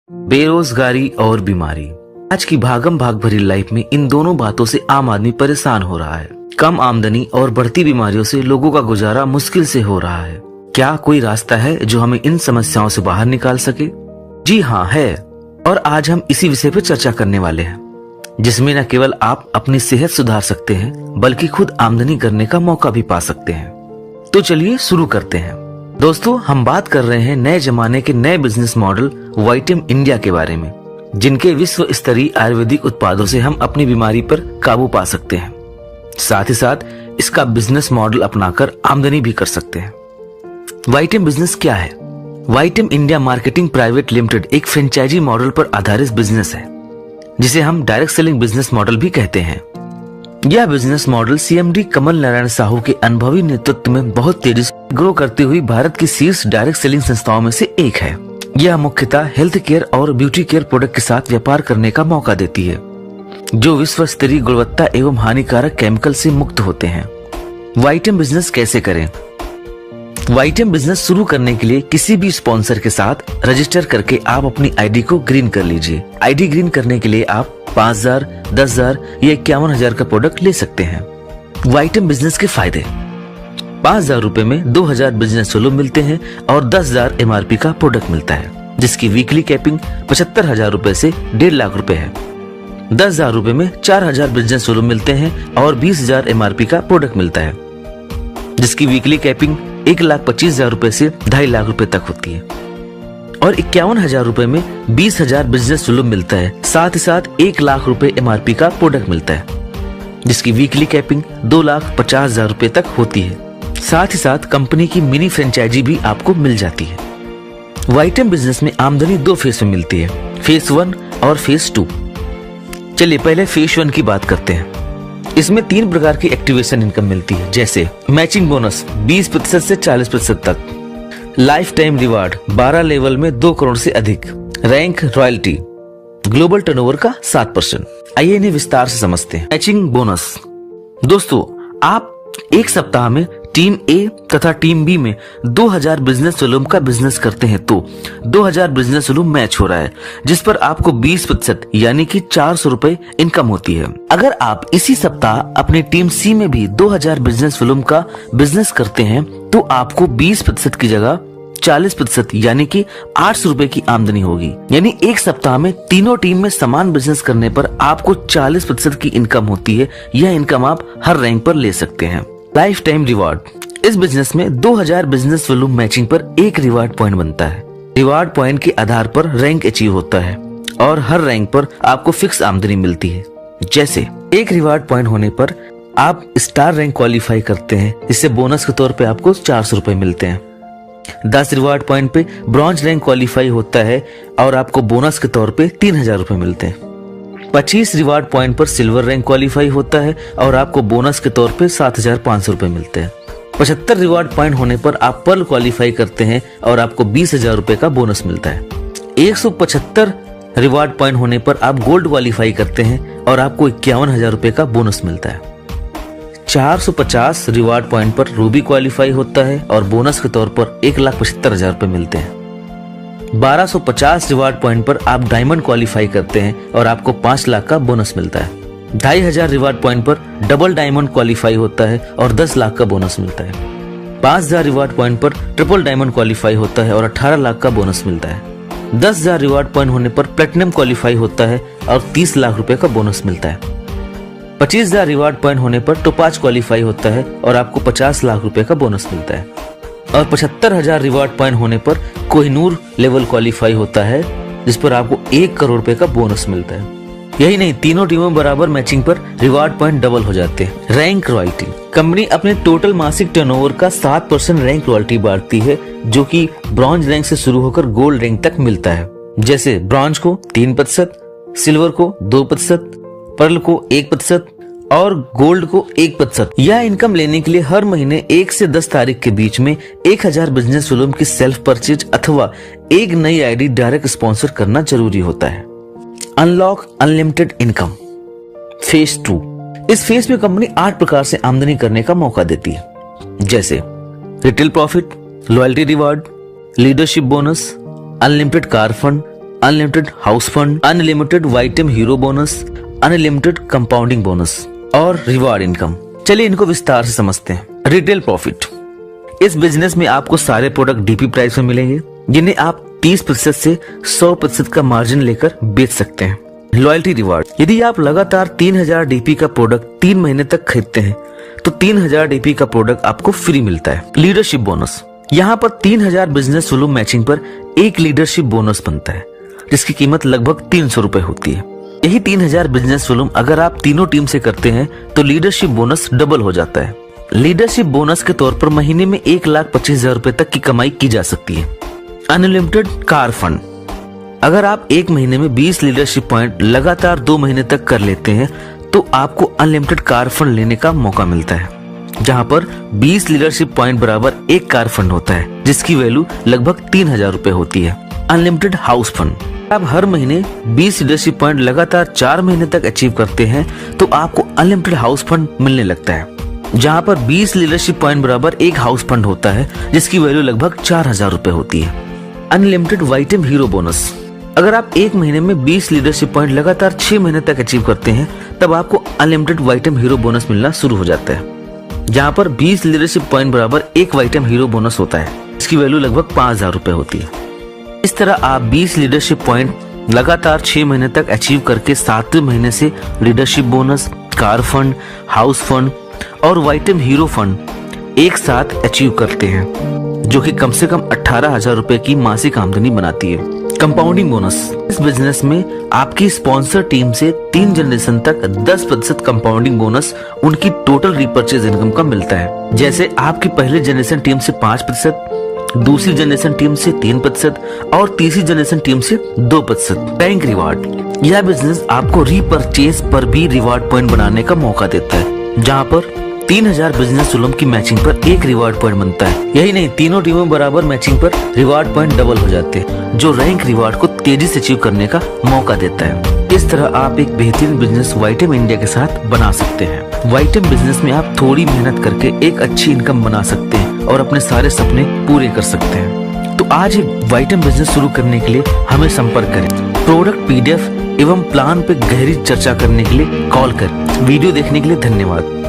बेरोजगारी और बीमारी। आज की भागम भाग भरी लाइफ में इन दोनों बातों से आम आदमी परेशान हो रहा है। कम आमदनी और बढ़ती बीमारियों से लोगों का गुजारा मुश्किल से हो रहा है। क्या कोई रास्ता है जो हमें इन समस्याओं से बाहर निकाल सके? जी हाँ, है। और आज हम इसी विषय पर चर्चा करने वाले हैं, जिसमें न केवल आप अपनी सेहत सुधार सकते हैं बल्कि खुद आमदनी करने का मौका भी पा सकते हैं। तो चलिए शुरू करते हैं। दोस्तों, हम बात कर रहे हैं नए जमाने के नए बिजनेस मॉडल वाइटम इंडिया के बारे में, जिनके विश्व स्तरीय आयुर्वेदिक उत्पादों से हम अपनी बीमारी पर काबू पा सकते हैं। साथ ही साथ इसका बिजनेस मॉडल अपनाकर आमदनी भी कर सकते हैं। वाइटम बिजनेस क्या है? वाइटम इंडिया मार्केटिंग प्राइवेट लिमिटेड एक फ्रेंचाइजी मॉडल पर आधारित बिजनेस है, जिसे हम डायरेक्ट सेलिंग बिजनेस मॉडल भी कहते हैं। यह business model CMD Kamal Narayan Sahu के अनुभवी नेतृत्व में बहुत तेजी से ग्रो करती हुई भारत की शीर्ष डायरेक्ट सेलिंग संस्थाओं में से एक है। यह मुख्यतः हेल्थ केयर और ब्यूटी केयर प्रोडक्ट के साथ व्यापार करने का मौका देती है, जो विश्व स्तरीय गुणवत्ता एवं हानिकारक केमिकल से मुक्त होते हैं। वाइटम बिजनेस कैसे करें? वाइटम बिजनेस शुरू करने के लिए किसी भी स्पॉन्सर के साथ रजिस्टर करके आप अपनी आईडी को ग्रीन कर लीजिए। आईडी ग्रीन करने के लिए आप 5,000, 10,000 या 51,000 का प्रोडक्ट ले सकते हैं। वाइटम बिजनेस के फायदे: 5,000 रुपए में 2,000 बिजनेस वॉल्यूम मिलते हैं और 10,000 एमआरपी का प्रोडक्ट मिलता है, जिसकी वीकली कैपिंग 75,000 रुपए से 1.5 लाख रुपए है। 10,000 रुपए में 4,000 बिजनेस वॉल्यूम मिलते हैं और 20,000 एमआरपी का प्रोडक्ट मिलता है, जिसकी वीकली कैपिंग 1,25,000 रुपए से 2.5 लाख रुपए तक होती है। और 51,000 रुपए में 20,000 बिजनेस वॉल्यूम मिलता है। साथ ही साथ 1 लाख रुपए एमआरपी का प्रोडक्ट मिलता है, जिसकी वीकली कैपिंग 2,50,000 रुपए तक होती है। साथ ही साथ कंपनी की मिनी फ्रेंचाइजी भी आपको मिल जाती है। वाइटम बिजनेस में आमदनी 2 फेज में मिलती है, फेज 1 और फेज 2। चलिए पहले फेज 1 की बात करते हैं। इसमें 3 प्रकार की एक्टिवेशन इनकम मिलती है, जैसे मैचिंग बोनस 20% से 40% तक, लाइफ टाइम रिवार्ड 12 लेवल में 2 करोड़ से अधिक, रैंक रॉयल्टी, ग्लोबल टर्नओवर का 7%। आइए इन्हें विस्तार से समझते हैं। Matching bonus. दोस्तों, आप एक सप्ताह में टीम ए तथा टीम बी में 2,000 बिजनेस वॉल्यूम का बिजनेस करते हैं तो 2,000 बिजनेस वॉल्यूम मैच हो रहा है, जिस पर आपको 20% यानी कि 400 रुपए इनकम होती है। अगर आप इसी सप्ताह अपने टीम सी में भी 2,000 बिजनेस वॉल्यूम का बिजनेस करते हैं तो आपको 20% की जगह 40% यानी कि 800 रुपए की आमदनी होगी। यानी एक सप्ताह में तीनों टीम में समान बिजनेस करने पर आपको 40% की इनकम होती है। यह इनकम आप हर रैंक पर ले सकते हैं। Life time reward. इस बिजनेस में 2,000 बिजनेस वॉल्यूम मैचिंग पर एक रिवार्ड पॉइंट बनता है। रिवार्ड पॉइंट के आधार पर रैंक अचीव होता है और हर रैंक पर आपको फिक्स आमदनी मिलती है। जैसे एक रिवार्ड पॉइंट होने पर आप स्टार रैंक क्वालिफाई करते हैं, इससे बोनस के तौर पे आपको 400 रुपए मिलते हैं। 10 रिवार्ड पॉइंट पे ब्रॉन्ज रैंक क्वालिफाई होता है और आपको बोनस के तौर पे 3,000 रुपए मिलते हैं। 25 रिवार्ड पॉइंट पर सिल्वर रैंक क्वालिफाई होता है और आपको बोनस के तौर पे 7,500 रुपए मिलते हैं। 75 रिवार्ड पॉइंट होने पर आप पर्ल क्वालिफाई करते हैं और आपको 20,000 रुपए का बोनस मिलता है। 175 रिवार्ड पॉइंट होने पर आप गोल्ड क्वालिफाई करते हैं और आपको 51,000 रुपए का बोनस मिलता है। 450 रिवार्ड पॉइंट पर रूबी क्वालिफाई होता है और बोनस के तौर पर 1,75,000 रुपए मिलते हैं। 1250 रिवार्ड पॉइंट पर आप डायमंड क्वालिफाई करते हैं और आपको 5 लाख का बोनस मिलता है। 2,500 रिवार्ड पॉइंट पर डबल डायमंड क्वालिफाई होता है और 10 लाख का बोनस मिलता है। 5,000 रिवार्ड पॉइंट पर ट्रिपल डायमंड क्वालिफाई होता है और 18 लाख का बोनस मिलता है। 10,000 रिवार्ड पॉइंट होने पर प्लेटिनम क्वालिफाई होता है और 30 लाख रुपए का बोनस मिलता है। 25,000 रिवार्ड पॉइंट होने पर टोपाज क्वालिफाई होता है और आपको 50 लाख रुपए का बोनस मिलता है। और 75,000 रिवार्ड पॉइंट होने पर कोहिनूर लेवल क्वालिफाई होता है, जिस पर आपको 1 करोड़ रुपए का बोनस मिलता है। यही नहीं, तीनों टीमों बराबर मैचिंग पर रिवार्ड पॉइंट डबल हो जाते हैं। Rank royalty. कंपनी अपने टोटल मासिक टर्नओवर का 7% रैंक रॉयल्टी बांटती है, जो कि ब्रॉन्ज रैंक से शुरू होकर गोल्ड रैंक तक मिलता है। जैसे ब्रॉन्ज को 3%, सिल्वर को 2%, पर्ल को 1% और गोल्ड को 1%। यह इनकम लेने के लिए हर महीने 1 से 10 तारीख के बीच में 1,000 बिजनेस वॉल्यूम की सेल्फ परचेज अथवा एक नई आईडी डायरेक्ट स्पॉन्सर करना जरूरी होता है। Unlock unlimited income. फेज 2। इस फेज में कंपनी 8 प्रकार से आमदनी करने का मौका देती है, जैसे retail profit, loyalty reward, leadership bonus, unlimited car fund, unlimited house fund, unlimited वाइटम hero bonus, unlimited compounding bonus और रिवार्ड इनकम। चलिए इनको विस्तार से समझते हैं। रिटेल प्रॉफिट, इस बिजनेस में आपको सारे प्रोडक्ट डीपी प्राइस में मिलेंगे जिन्हें आप 30% से 100% का मार्जिन लेकर बेच सकते हैं। लॉयल्टी रिवार्ड, यदि आप लगातार 3000 डीपी का प्रोडक्ट 3 महीने तक खरीदते हैं तो 3000 डीपी का प्रोडक्ट आपको फ्री मिलता है। लीडरशिप बोनस, यहाँ पर 3000 बिजनेस वॉल्यूम मैचिंग पर एक लीडरशिप बोनस बनता है जिसकी कीमत लगभग 300 रुपए होती है। यही 3000 बिजनेस वॉल्यूम अगर आप तीनों टीम से करते हैं तो लीडरशिप बोनस डबल हो जाता है। लीडरशिप बोनस के तौर पर महीने में 1,25,000 रुपए तक की कमाई की जा सकती है। अनलिमिटेड कार फंड, अगर आप एक महीने में 20 लीडरशिप पॉइंट लगातार 2 महीने तक कर लेते हैं तो आपको अनलिमिटेड कार फंड लेने का मौका मिलता है, जहां पर 20 लीडरशिप पॉइंट बराबर एक कार फंड होता है जिसकी वैल्यू लगभग 3000 रुपए होती है। अनलिमिटेड हाउस फंड, आप हर महीने 20 लीडरशिप पॉइंट लगातार 4 महीने तक अचीव करते हैं तो आपको अनलिमिटेड हाउस फंड मिलने लगता है, जहां पर 20 लीडरशिप पॉइंट बराबर एक हाउस फंड होता है जिसकी वैल्यू लगभग 4000 रुपए होती है। अनलिमिटेड वाइटम हीरो बोनस, अगर आप एक महीने में 20 लीडरशिप पॉइंट लगातार 6 महीने तक अचीव करते हैं तब आपको अनलिमिटेड वाइटम हीरो बोनस मिलना शुरू हो जाता है, जहां पर 20 लीडरशिप पॉइंट बराबर एक वाइटम हीरो बोनस होता है, इसकी वैल्यू लगभग 5000 रुपए होती है। इस तरह आप 20 लीडरशिप पॉइंट लगातार 6 महीने तक अचीव करके 7वें महीने से leadership bonus, car fund, house fund और वाइटम हीरो फंड एक साथ अचीव करते हैं, जो कि कम से कम 18,000 रुपए की मासिक आमदनी बनाती है। कंपाउंडिंग बोनस, इस बिजनेस में आपकी स्पॉन्सर टीम से 3 जनरेशन तक 10% कंपाउंडिंग बोनस उनकी टोटल रिपर्चेज इनकम का मिलता है। जैसे आपकी पहले जनरेशन टीम से 5%, दूसरी जनरेशन टीम से 3% और तीसरी जनरेशन टीम से 2%। बैंक रिवार्ड, यह बिजनेस आपको रीपरचेज पर भी रिवार्ड पॉइंट बनाने का मौका देता है, जहां पर 3000 बिजनेस वॉल्यूम की मैचिंग पर एक रिवार्ड पॉइंट बनता है। यही नहीं, तीनों टीमों बराबर मैचिंग पर रिवार्ड पॉइंट डबल हो जाते हैं, जो रैंक रिवार्ड को तेजी से अचीव करने का मौका देता है। इस तरह आप एक बेहतरीन बिजनेस वाइटम इंडिया के साथ बना सकते हैं। वाइटम बिजनेस में आप थोड़ी मेहनत करके एक अच्छी इनकम बना सकते हैं और अपने सारे सपने पूरे कर सकते हैं। तो आज एक वाइटम बिजनेस शुरू करने के लिए हमें संपर्क करें। प्रोडक्ट PDF एवं प्लान पे गहरी चर्चा करने के लिए कॉल करें। वीडियो देखने के लिए धन्यवाद।